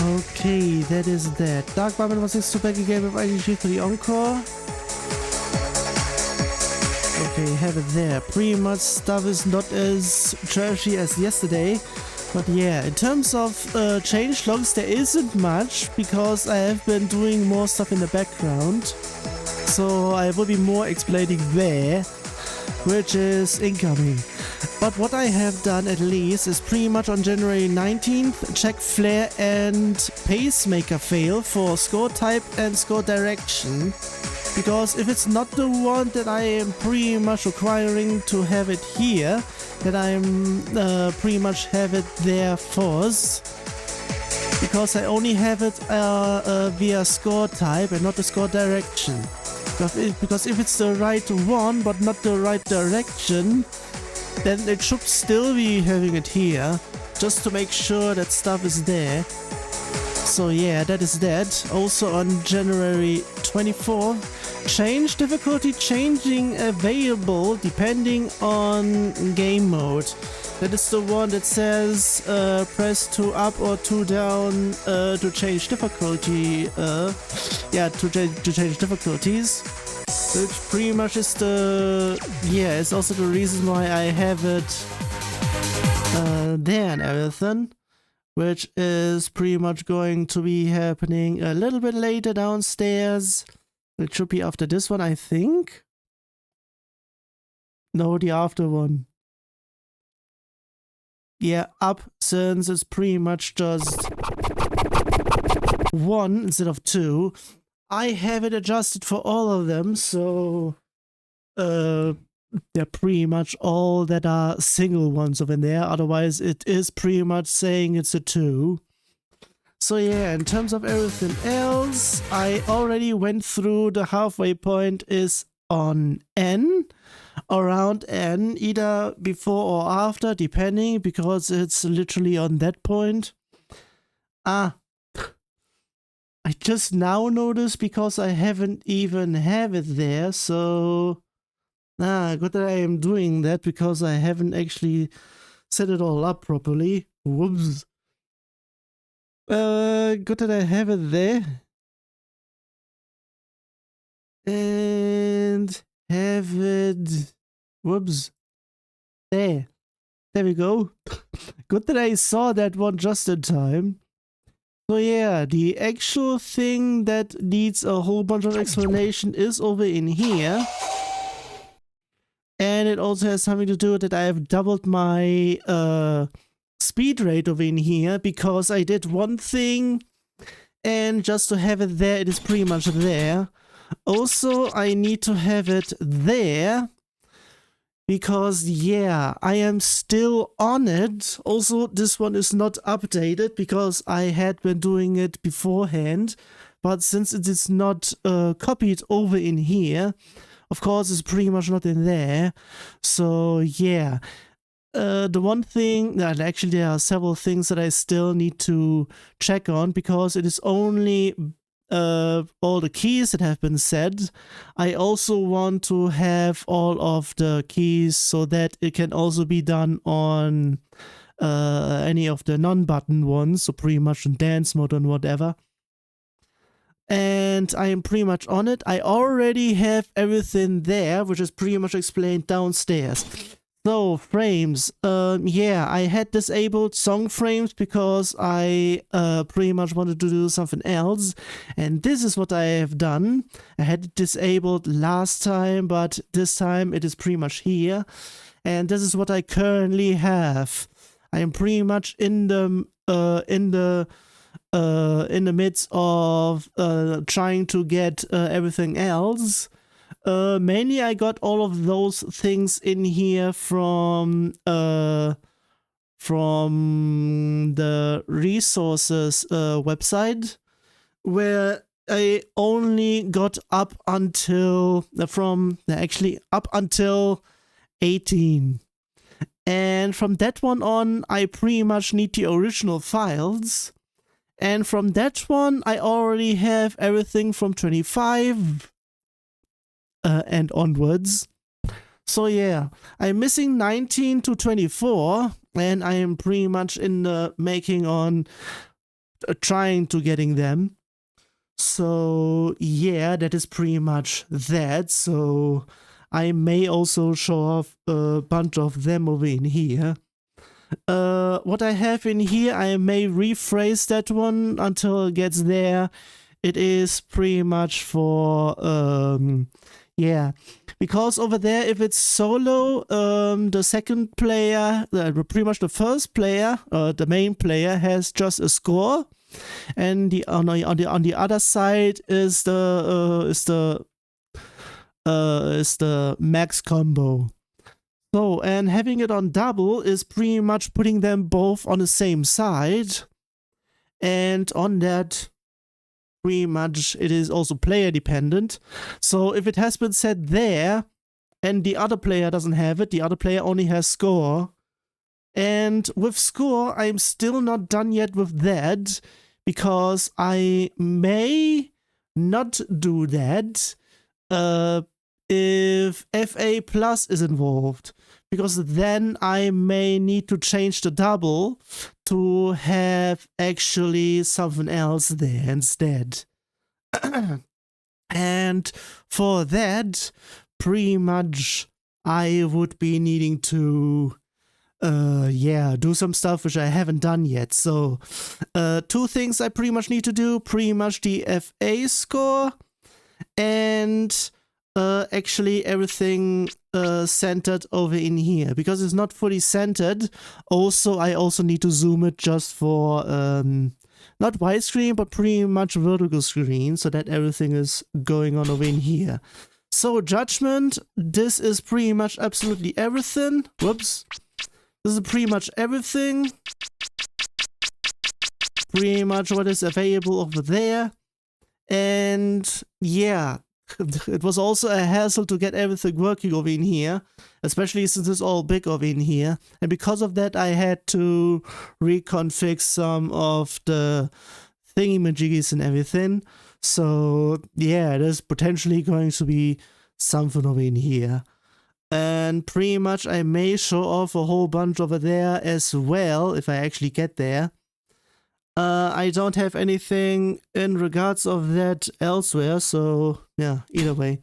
Okay, that is that. Dark Barman was 6 back again with IDG for the Encore. Okay, have it there. Pretty much stuff is not as trashy as yesterday. But yeah, in terms of changelogs, there isn't much because I have been doing more stuff in the background. So I will be more explaining there, which is incoming. But what I have done at least is pretty much on January 19th, check flare and pacemaker fail for score type and score direction. Because if it's not the one that I am pretty much requiring to have it here, that I'm pretty much have it there first. Because I only have it via score type and not the score direction. Because if it's the right one but not the right direction, then it should still be having it here, just to make sure that stuff is there. So yeah, that is that. Also on January 24th, change difficulty changing available depending on game mode. That is the one that says press 2 up or 2 down to change difficulty. To change difficulties. Which pretty much is it's also the reason why I have it there and everything. Which is pretty much going to be happening a little bit later downstairs. It should be after this one, I think. No, the after one. Yeah, up, since it's pretty much just 1 instead of 2. I have it adjusted for all of them, so they're pretty much all that are single ones over there. Otherwise, it is pretty much saying it's a 2. So yeah, in terms of everything else, I already went through the halfway point is on N, around N, either before or after, depending, because it's literally on that point. I just now noticed because I haven't even have it there, so good that I am doing that because I haven't actually set it all up properly. Whoops. Good that I have it there. And have it... Whoops. There. There we go. Good that I saw that one just in time. So yeah, the actual thing that needs a whole bunch of explanation is over in here. And it also has something to do with that I have doubled my speed rate over in here because I did one thing and just to have it there, it is pretty much there. Also, I need to have it there because, yeah, I am still on it. Also, this one is not updated because I had been doing it beforehand. But since it is not copied over in here, of course, it's pretty much not in there. So, yeah. The one thing, actually there are several things that I still need to check on because it is only all the keys that have been set. I also want to have all of the keys so that it can also be done on any of the non-button ones, so pretty much in dance mode and whatever. And I am pretty much on it. I already have everything there, which is pretty much explained downstairs. So, frames. Yeah, I had disabled song frames because I pretty much wanted to do something else. And this is what I have done. I had it disabled last time, but this time it is pretty much here. And this is what I currently have. I am pretty much in the midst of trying to get everything else. Mainly I got all of those things in here from the resources website, where I only got up until up until 18. And from that one on, I pretty much need the original files. And from that one, I already have everything from 25 and onwards. So yeah, I'm missing 19 to 24, and I am pretty much in the making on trying to getting them. So yeah, that is pretty much that. So I may also show off a bunch of them over in here. What I have in here, I may rephrase that one until it gets there. It is pretty much for, yeah, because over there, if it's solo, the second player, pretty much the first player, the main player has just a score, and on the other side is the max combo. So, and having it on double is pretty much putting them both on the same side, and on that, pretty much it is also player dependent. So if it has been set there and the other player doesn't have it, the other player only has score. And with score, I'm still not done yet with that, because I may not do that if FA plus is involved, because then I may need to change the double to have actually something else there instead. And for that, pretty much I would be needing to yeah, do some stuff which I haven't done yet. So two things I pretty much need to do, pretty much the FA score and actually everything centered over in here, because it's not fully centered. Also, I also need to zoom it just for not widescreen, but pretty much vertical screen, so that everything is going on over in here. So judgment, this is pretty much absolutely everything. Whoops. This is pretty much everything. Pretty much what is available over there. And yeah, it was also a hassle to get everything working over in here, especially since it's all big over in here. And because of that, I had to reconfig some of the thingy-majiggies and everything. So yeah, there's potentially going to be something over in here. And pretty much I may show off a whole bunch over there as well, if I actually get there. I don't have anything in regards of that elsewhere, so yeah, either way.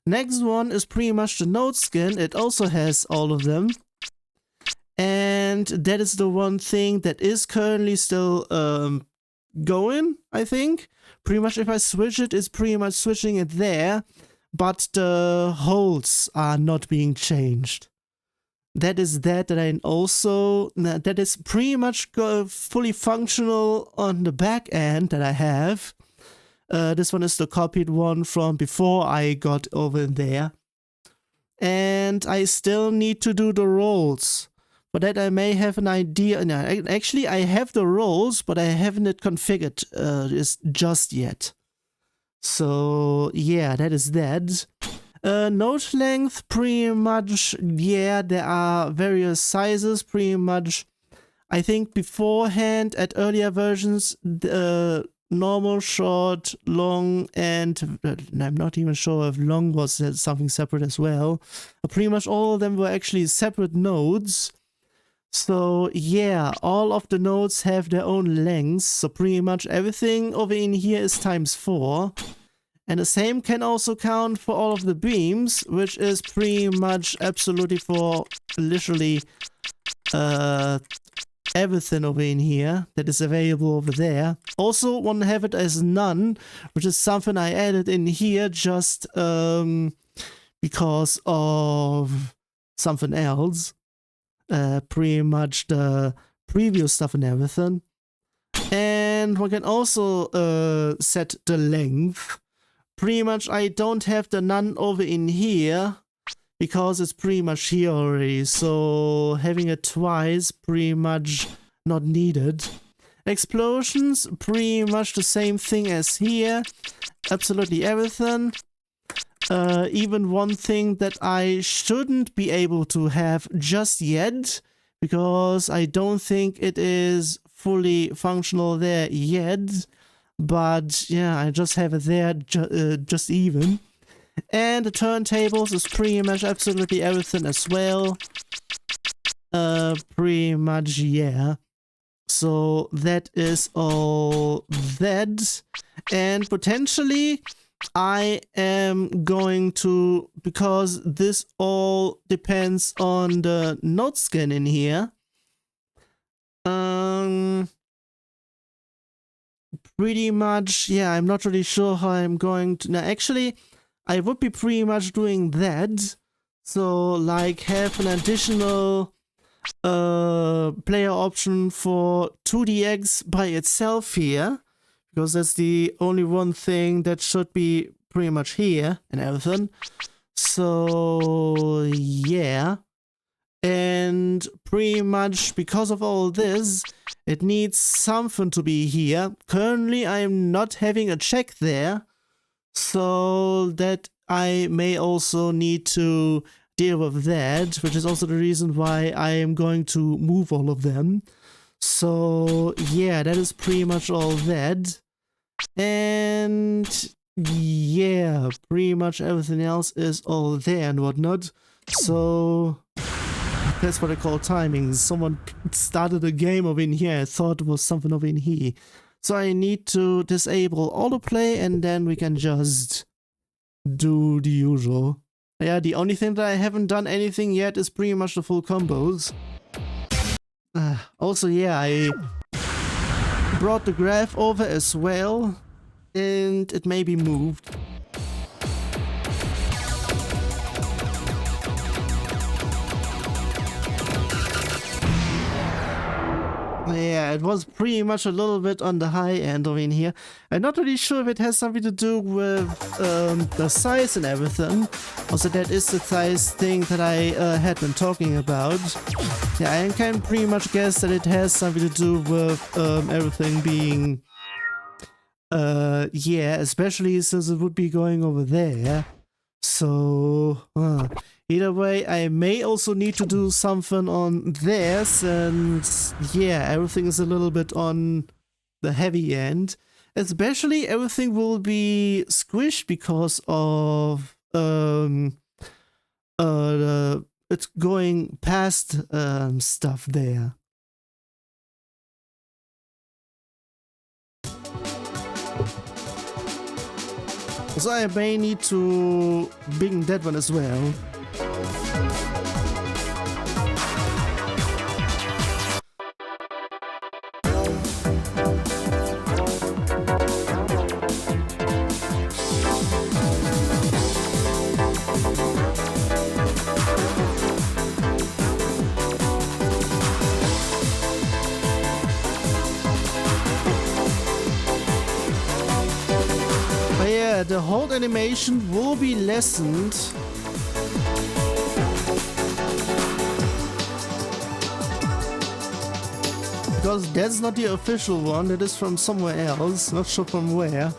Next one is pretty much the node skin. It also has all of them. And that is the one thing that is currently still going, I think. Pretty much if I switch it, it's pretty much switching it there. But the holes are not being changed. That is that I also, that is pretty much fully functional on the back end that I have. This one is the copied one from before I got over there. And I still need to do the rolls. For that I may have an idea. No, actually I have the rolls, but I haven't it configured just yet. So yeah, that is that. Node length, pretty much, yeah, there are various sizes, pretty much. I think beforehand, at earlier versions, normal, short, long, and I'm not even sure if long was something separate as well. Pretty much all of them were actually separate nodes. So yeah, all of the nodes have their own lengths, so pretty much everything over in here is ×4. And the same can also count for all of the beams, which is pretty much absolutely for literally everything over in here that is available over there. Also want to have it as none, which is something I added in here just because of something else. Pretty much the previous stuff and everything. And one can also set the length. Pretty much I don't have the none over in here because it's pretty much here already, so having it twice pretty much not needed. Explosions, pretty much the same thing as here, absolutely everything. Even one thing that I shouldn't be able to have just yet, because I don't think it is fully functional there yet. But yeah, I just have it there just even. And the turntables is pretty much absolutely everything as well. Pretty much, yeah. So that is all that. And potentially I am going to, because this all depends on the node scan in here, pretty much, yeah, I'm not really sure how I'm going to, now actually I would be pretty much doing that, so like have an additional player option for 2DX by itself here, because that's the only one thing that should be pretty much here and everything. So yeah, and pretty much because of all this, it needs something to be here. Currently I'm not having a check there, so that I may also need to deal with that, which is also the reason why I am going to move all of them. So yeah, that is pretty much all that. And yeah, pretty much everything else is all there and whatnot. So that's what I call timing. Someone started a game over in here. I thought it was something over in here. So I need to disable autoplay and then we can just do the usual. Yeah, the only thing that I haven't done anything yet is pretty much the full combos. Also, yeah, I brought the graph over as well, and it may be moved. Yeah, it was pretty much a little bit on the high end over in here. I'm not really sure if it has something to do with the size and everything. Also, that is the size thing that I had been talking about. Yeah, I can pretty much guess that it has something to do with everything being... yeah, especially since it would be going over there. So... either way, I may also need to do something on there, since, yeah, everything is a little bit on the heavy end. Especially everything will be squished because of it's going past stuff there. So I may need to bing that one as well. The hold animation will be lessened. Because that's not the official one, it is from somewhere else, not sure from where.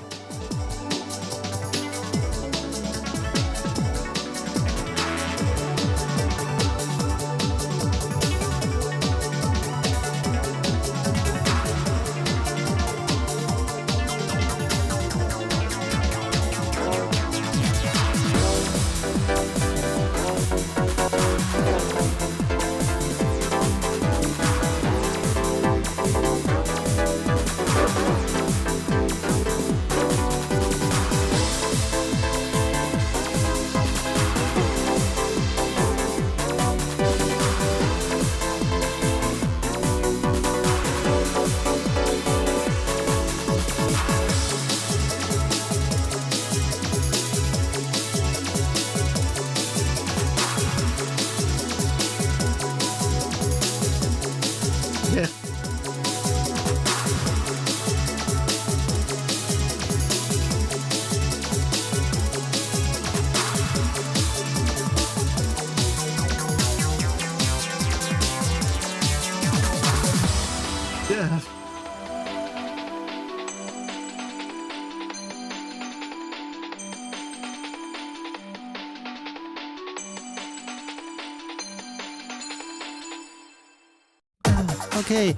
Okay,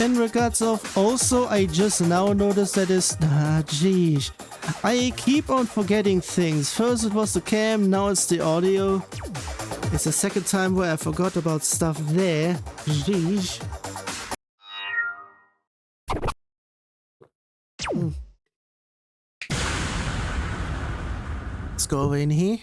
in regards of also, I just now noticed that is, geez, I keep on forgetting things. First it was the cam, now it's the audio. It's the second time where I forgot about stuff there. Geez. go over in here.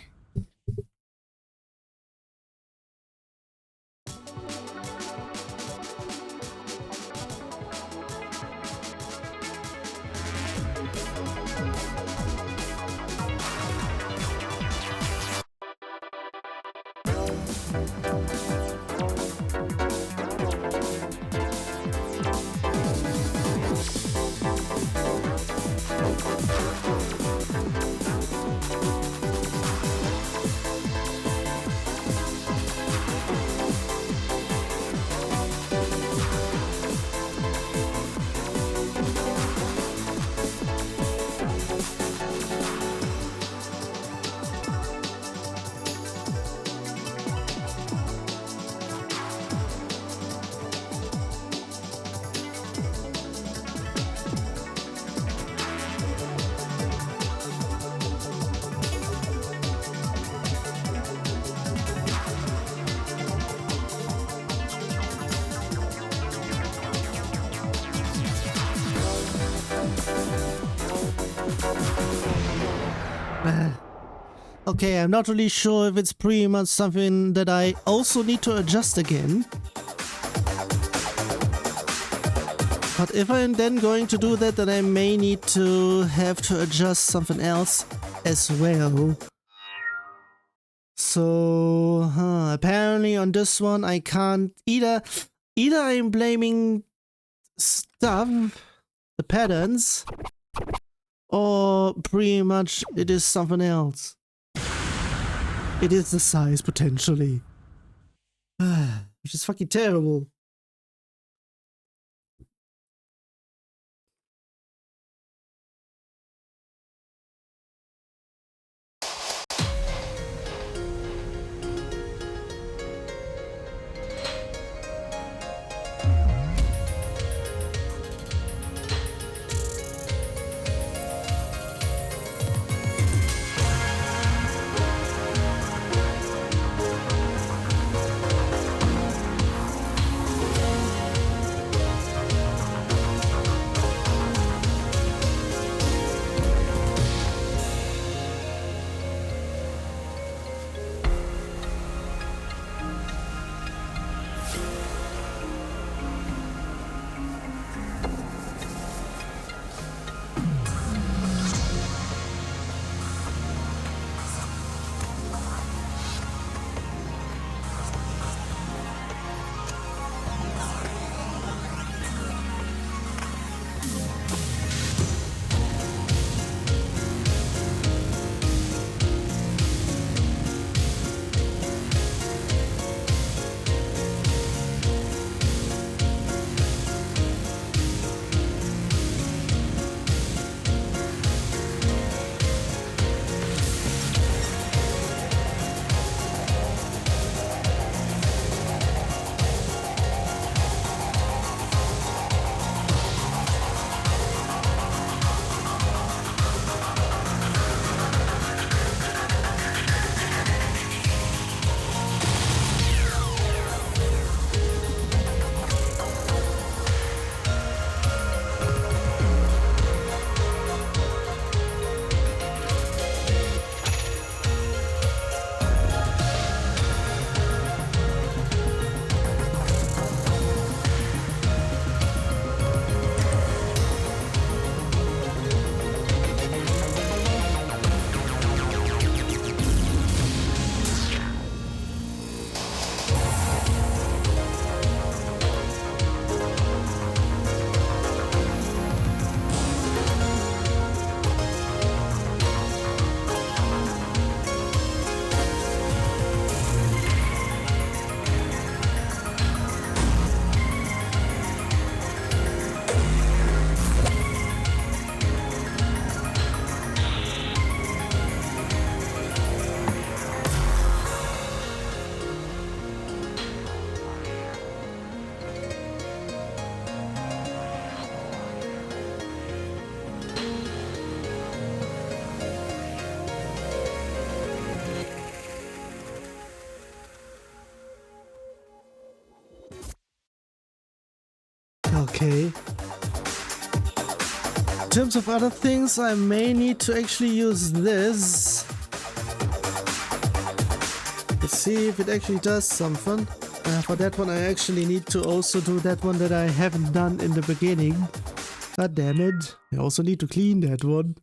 Okay, I'm not really sure if it's pretty much something that I also need to adjust again. But if I'm then going to do that, then I may need to have to adjust something else as well. So, apparently on this one I can't either I'm blaming stuff, the patterns, or pretty much it is something else. It is the size, potentially. Which is fucking terrible. Okay. In terms of other things, I may need to actually use this Let's see if it actually does something. For that one I actually need to also do that one that I haven't done in the beginning. God damn it. I also need to clean that one.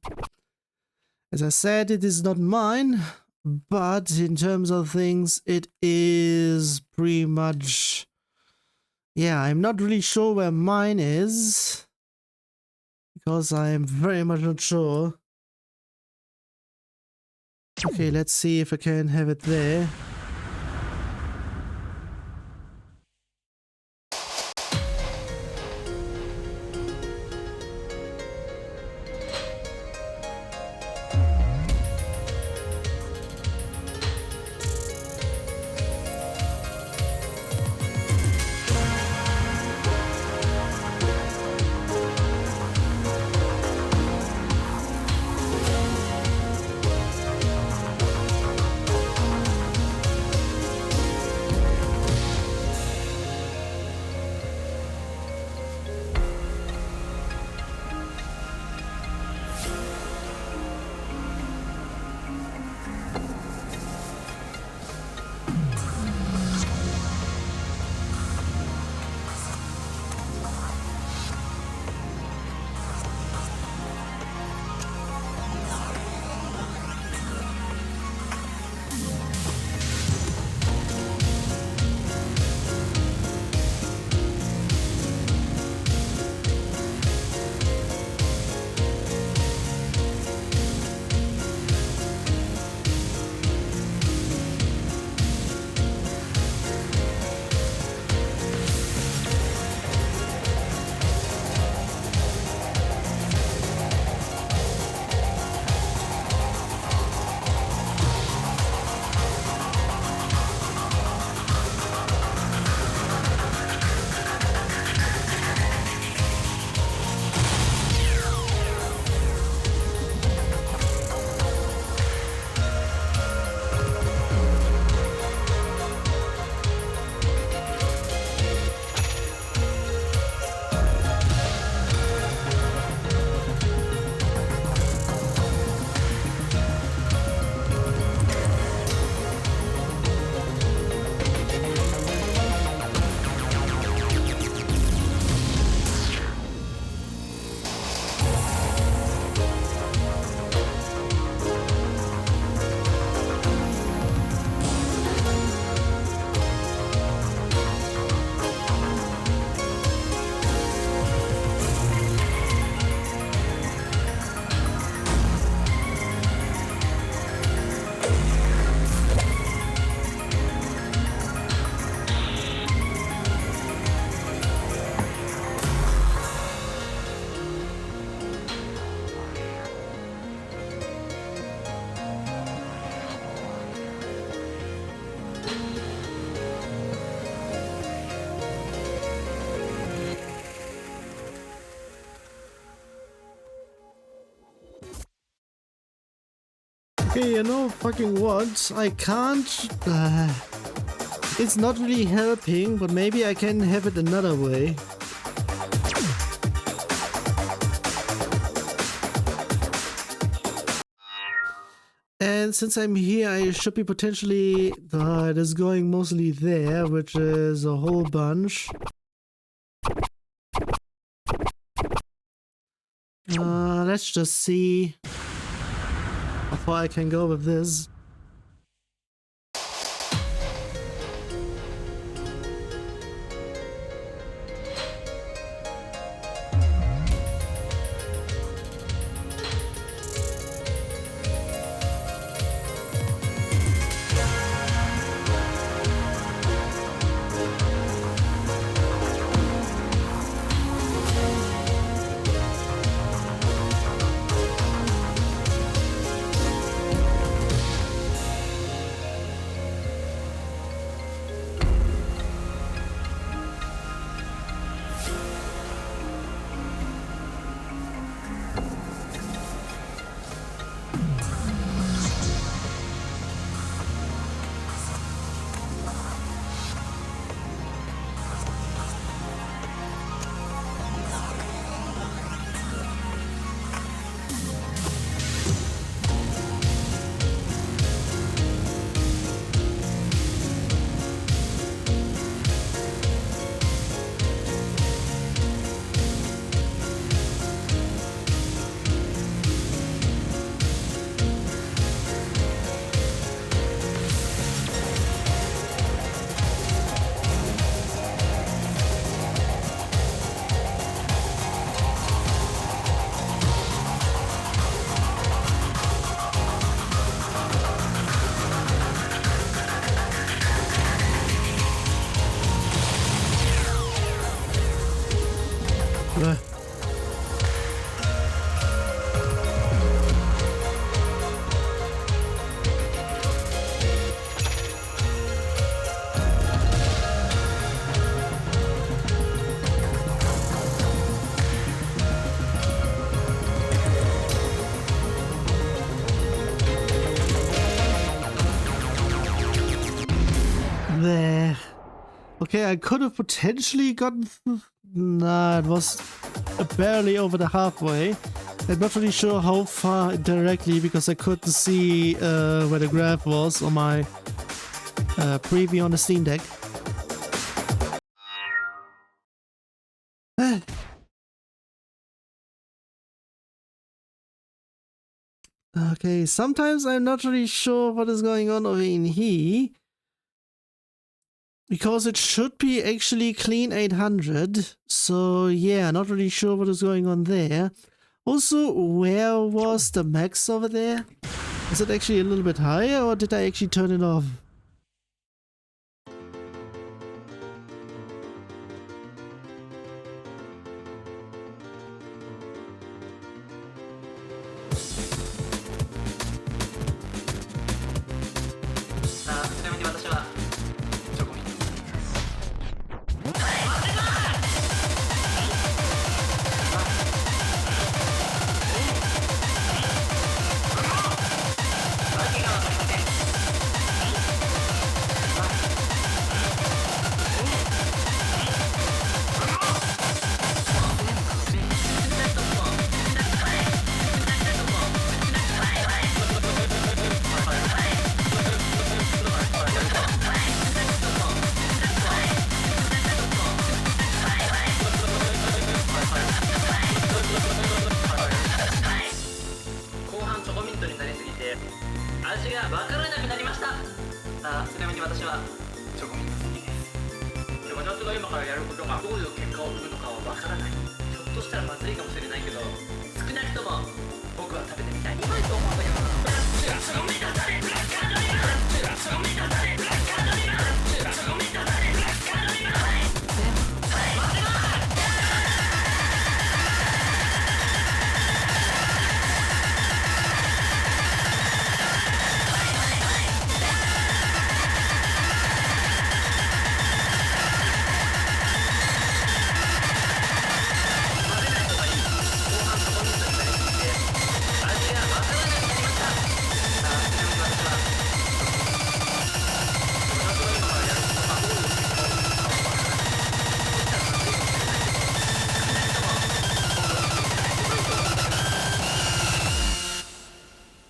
As I said, it is not mine, but in terms of things, it is pretty much... Yeah, I'm not really sure where mine is, because I'm very much not sure. Okay, let's see if I can have it there. Okay, you know fucking what? I can't... it's not really helping, but maybe I can have it another way. And since I'm here, I should be potentially... it is going mostly there, which is a whole bunch. Let's just see how far I can go with this. Okay, I could have potentially gotten... Nah, it was barely over the halfway. I'm not really sure how far directly because I couldn't see where the graph was on my preview on the Steam Deck. Okay, sometimes I'm not really sure what is going on over in here. Because it should be actually clean 800. So yeah, not really sure what is going on there. Also, where was the max over there? Is it actually a little bit higher or did I actually turn it off?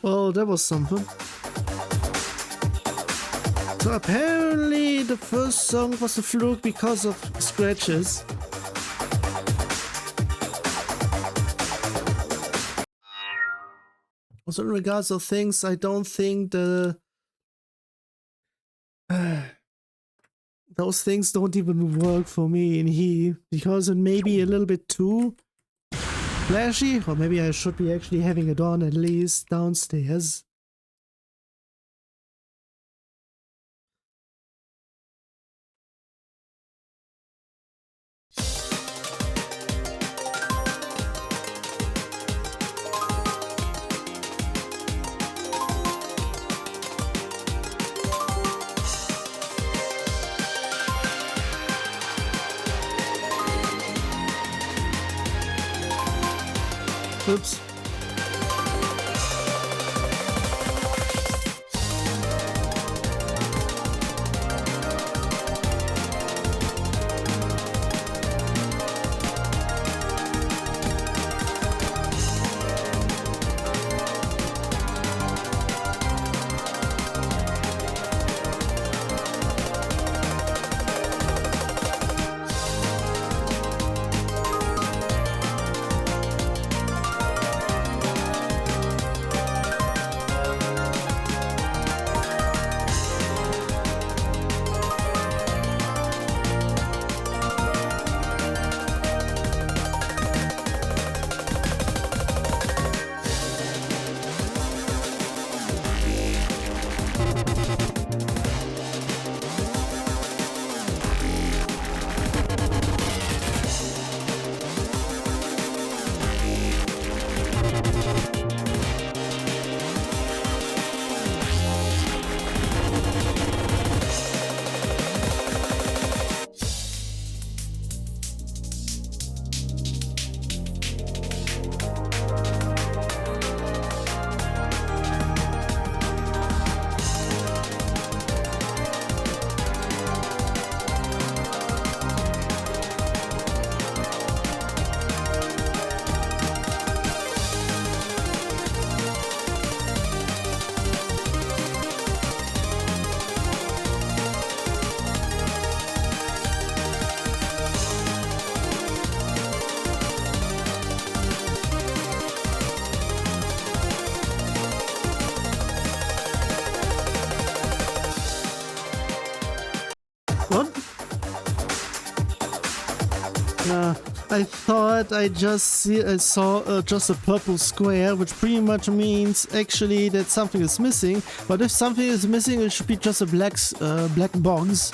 Well, that was something. So apparently the first song was a fluke because of scratches. Also in regards of things, I don't think those things don't even work for me in here because it may be a little bit too flashy, or maybe I should be actually having it on at least downstairs. Oops. I thought I saw just a purple square, which pretty much means actually that something is missing. But if something is missing, it should be just a black box.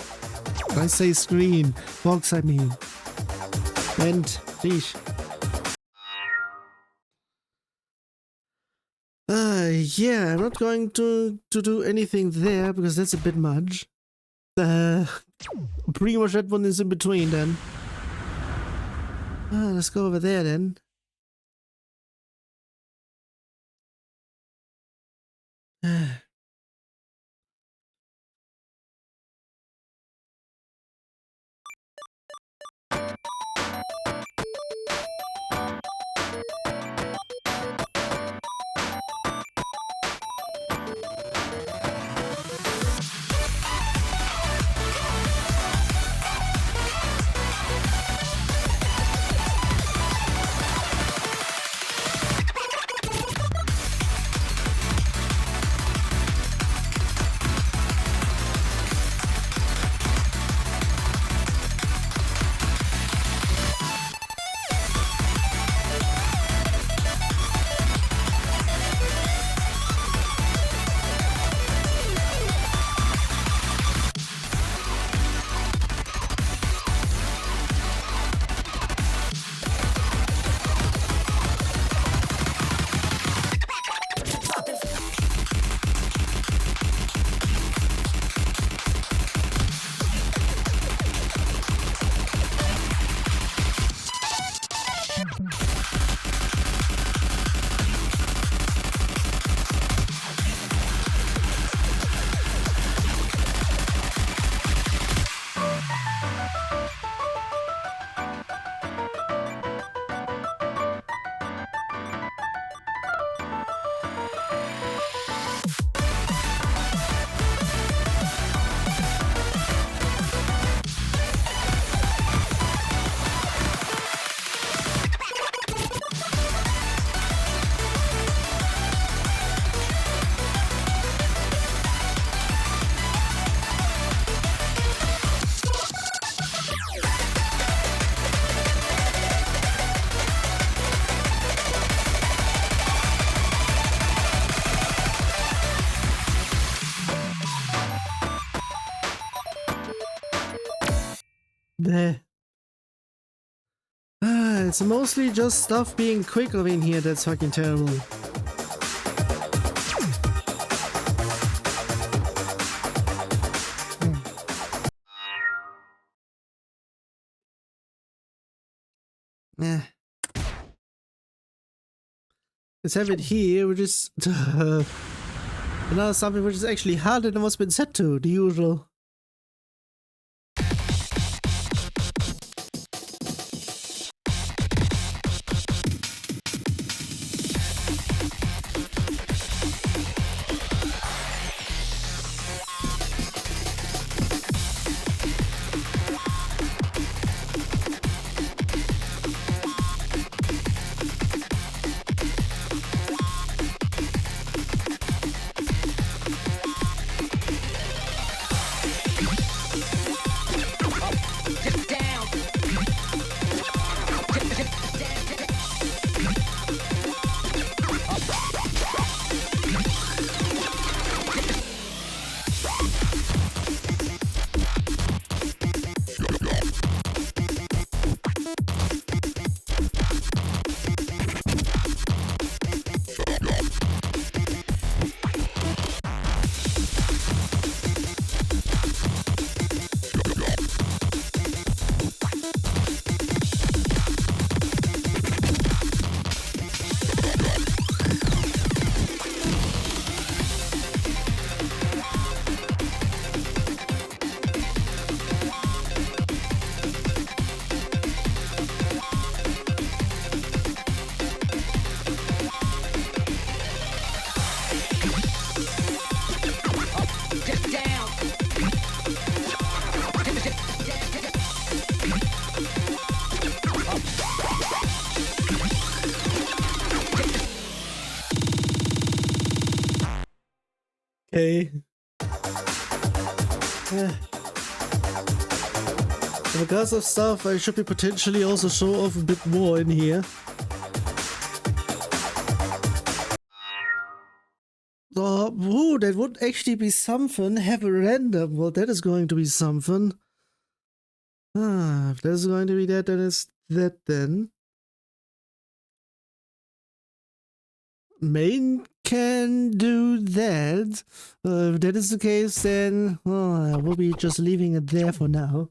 I say screen. Box, I mean. And fish. Yeah, I'm not going to do anything there because that's a bit much. Pretty much that one is in between then. Let's go over there then. It's mostly just stuff being quick over in here that's fucking terrible. Let's have it here, which is another something which is actually harder than what's been set to, the usual. Okay. Because of stuff, I should be potentially also show off a bit more in here. Oh, that would actually be something. Have a random. Well, that is going to be something. If there's going to be that, then it's that then. Main can do that. If that is the case, then I will be just leaving it there for now.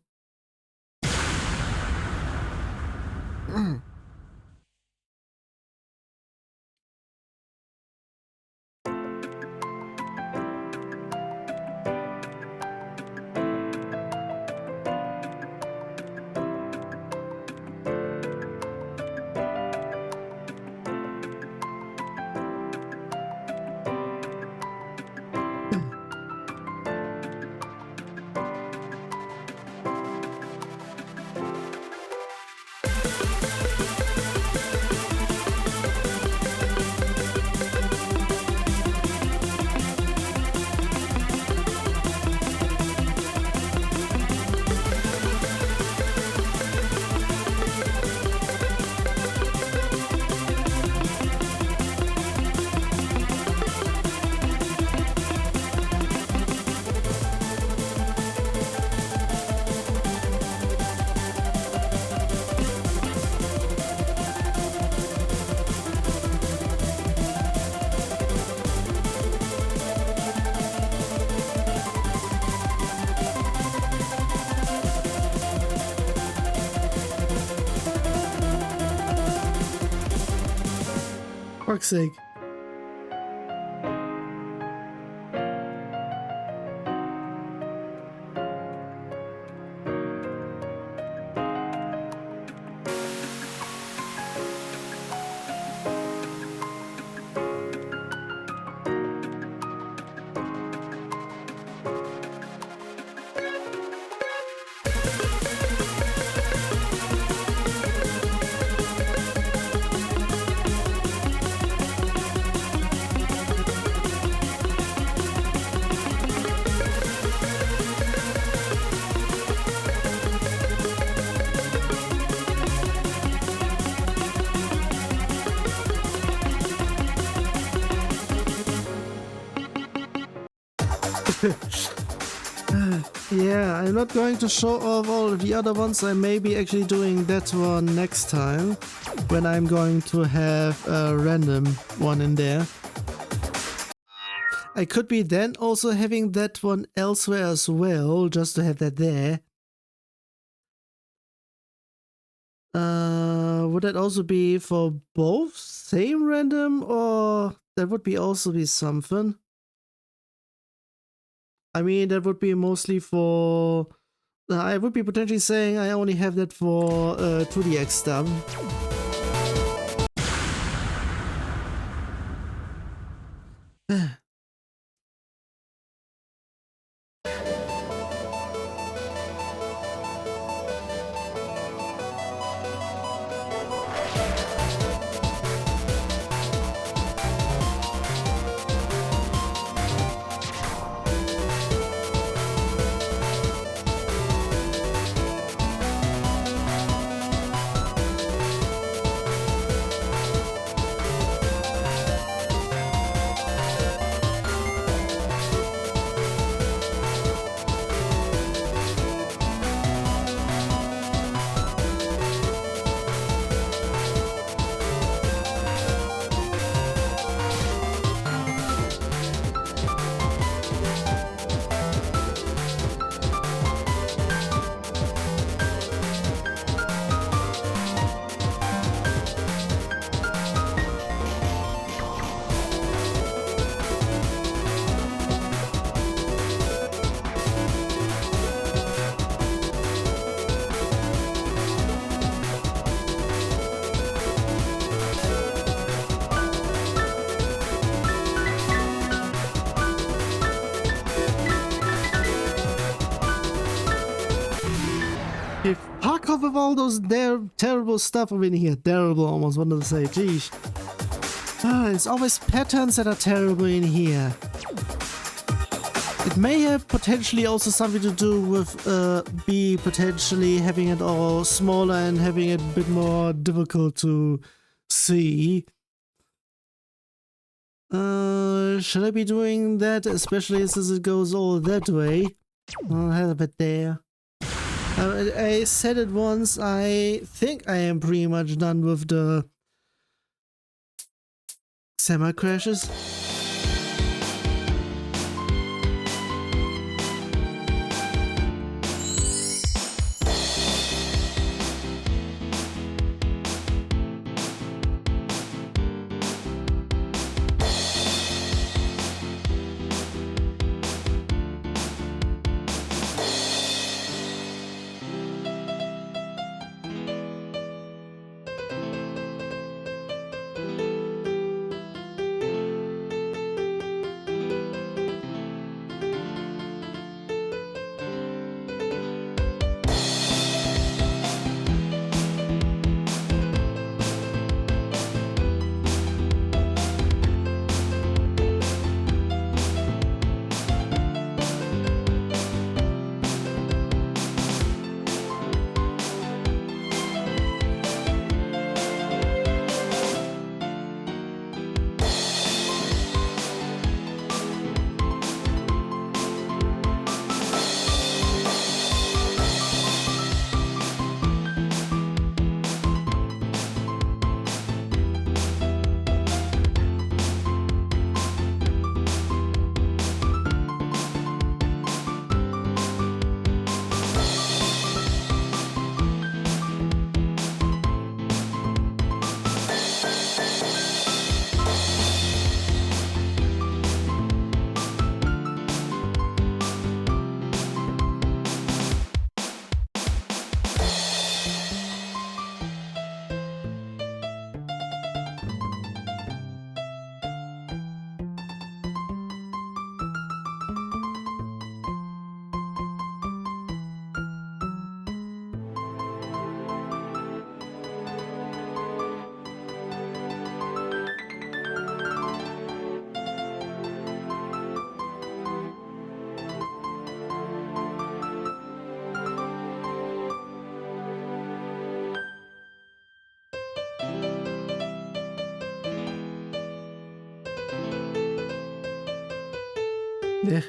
Fuck's sake. Yeah, I'm not going to show off all the other ones. I may be actually doing that one next time, when I'm going to have a random one in there. I could be then also having that one elsewhere as well, just to have that there. Would that also be for both same random, or that would be also be something? I mean, that would be mostly for... I would be potentially saying I only have that for 2DX stuff. Fuck off with all those terrible stuff over in here. Terrible, almost wanted to say. Geez. It's always patterns that are terrible in here. It may have potentially also something to do with B potentially having it all smaller and having it a bit more difficult to see. Should I be doing that, especially since it goes all that way? I'll have it there. I said it once, I think I am pretty much done with the semi-crashes. Yeah.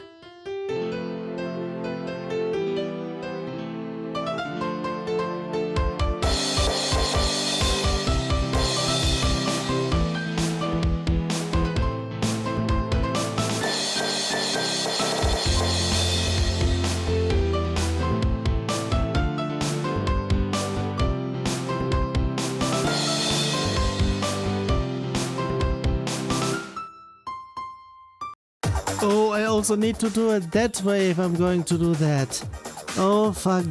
Oh, I also need to do it that way if I'm going to do that. Oh, fuck.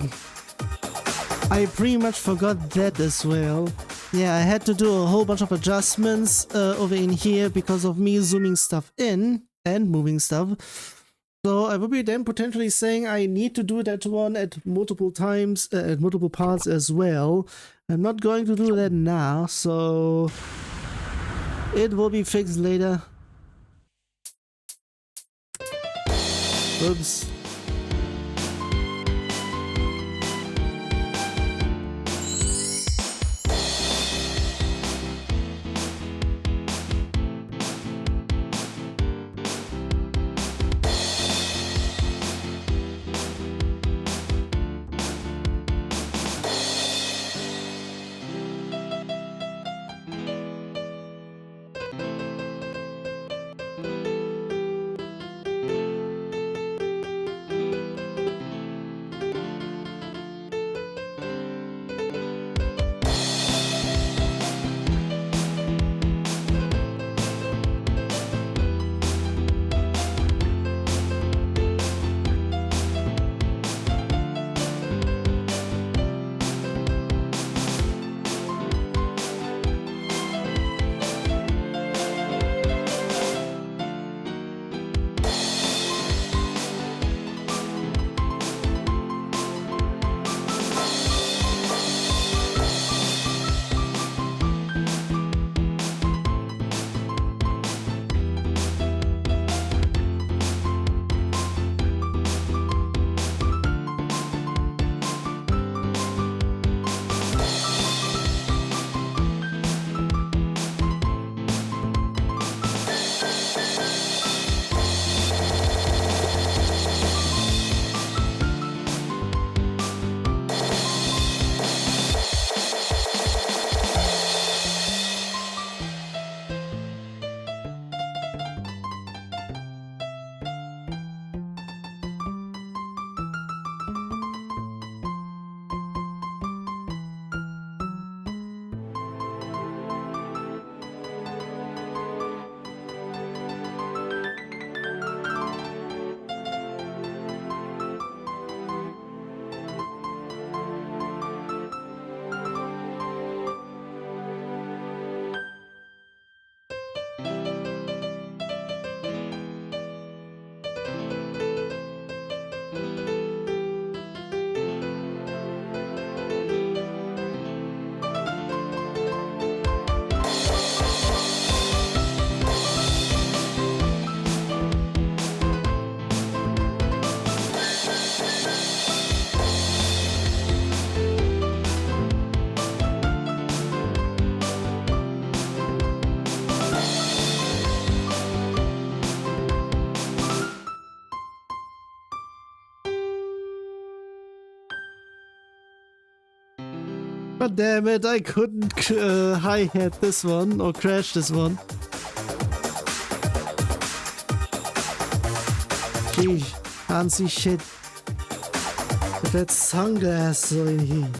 I pretty much forgot that as well. Yeah, I had to do a whole bunch of adjustments over in here because of me zooming stuff in and moving stuff. So I will be then potentially saying I need to do that one at multiple times, at multiple parts as well. I'm not going to do that now, so it will be fixed later. Oops. God damn it, I couldn't hi-hat this one or crash this one. Gee, can't see shit. But that's sunglasses in here.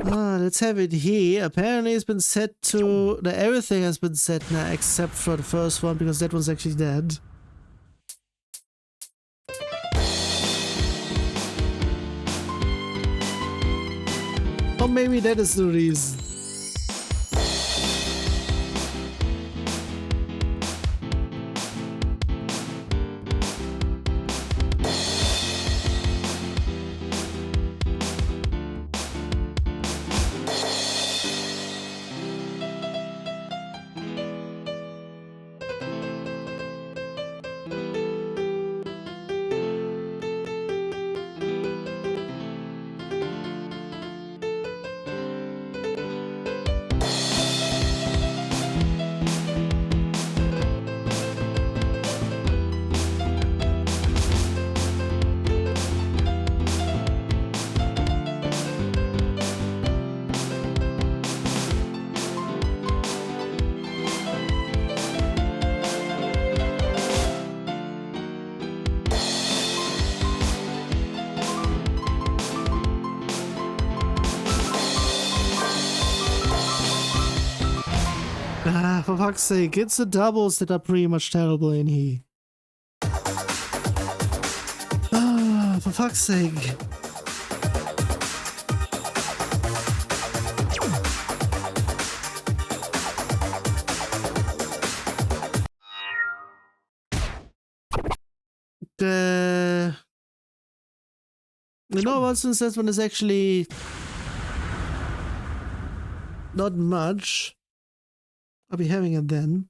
Let's have it here. Apparently it's been set to... everything has been set now except for the first one because that one's actually dead. Or maybe that is the reason. For fuck's sake, it's the doubles that are pretty much terrible in here. For fuck's sake. You know what, since that one is actually not much, I'll be having it then.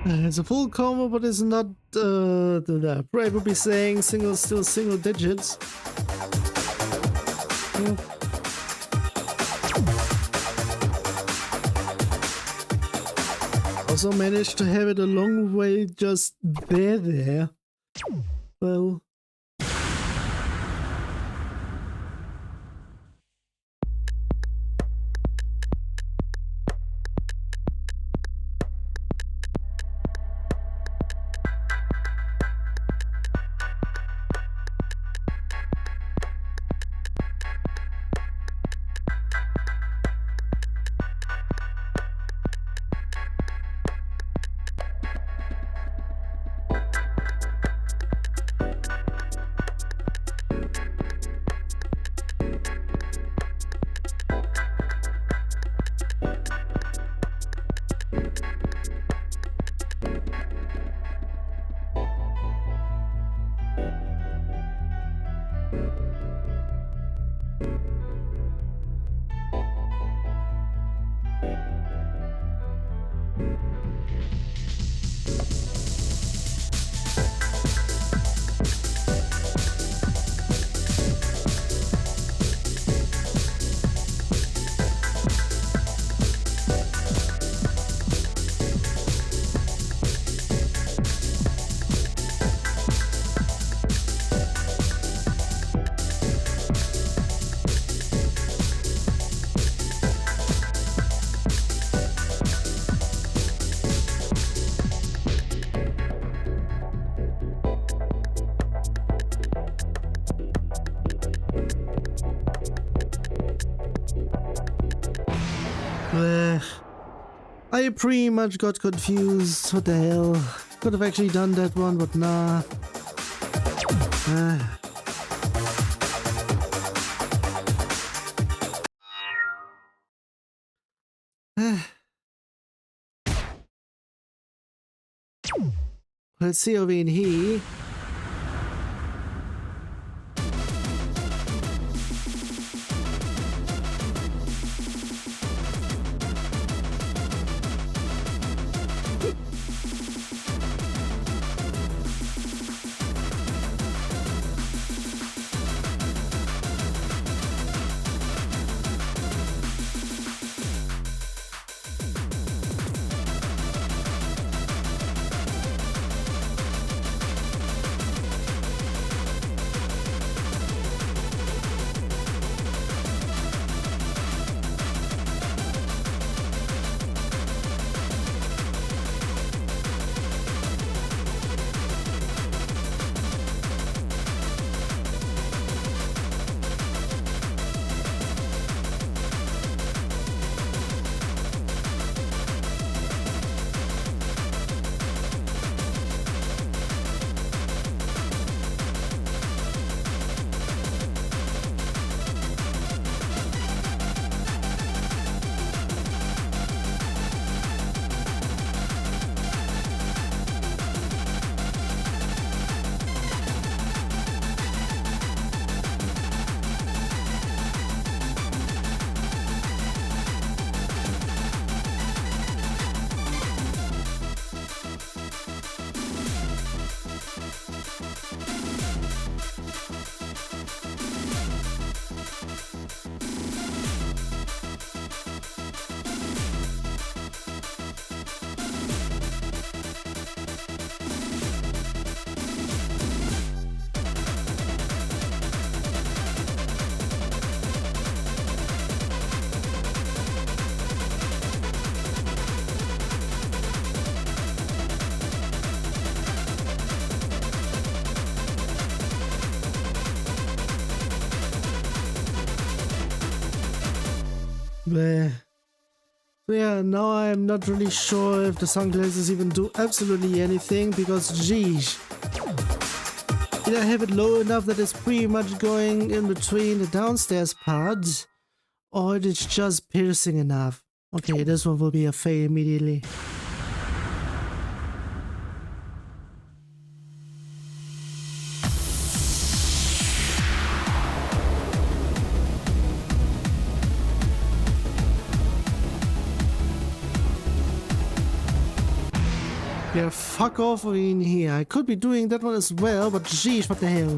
It's a full combo, but it's not probably saying still single digits. Yeah. Also managed to have it a long way just there. Well. I pretty much got confused. What the hell? Could have actually done that one, but nah. Let's see over in here. Bleh. So yeah, now I'm not really sure if the sunglasses even do absolutely anything, because geez, either I have it low enough that it's pretty much going in between the downstairs part, or it's just piercing enough. Okay, this one will be a fail immediately. Yeah, fuck off in here. I could be doing that one as well, but geez, what the hell.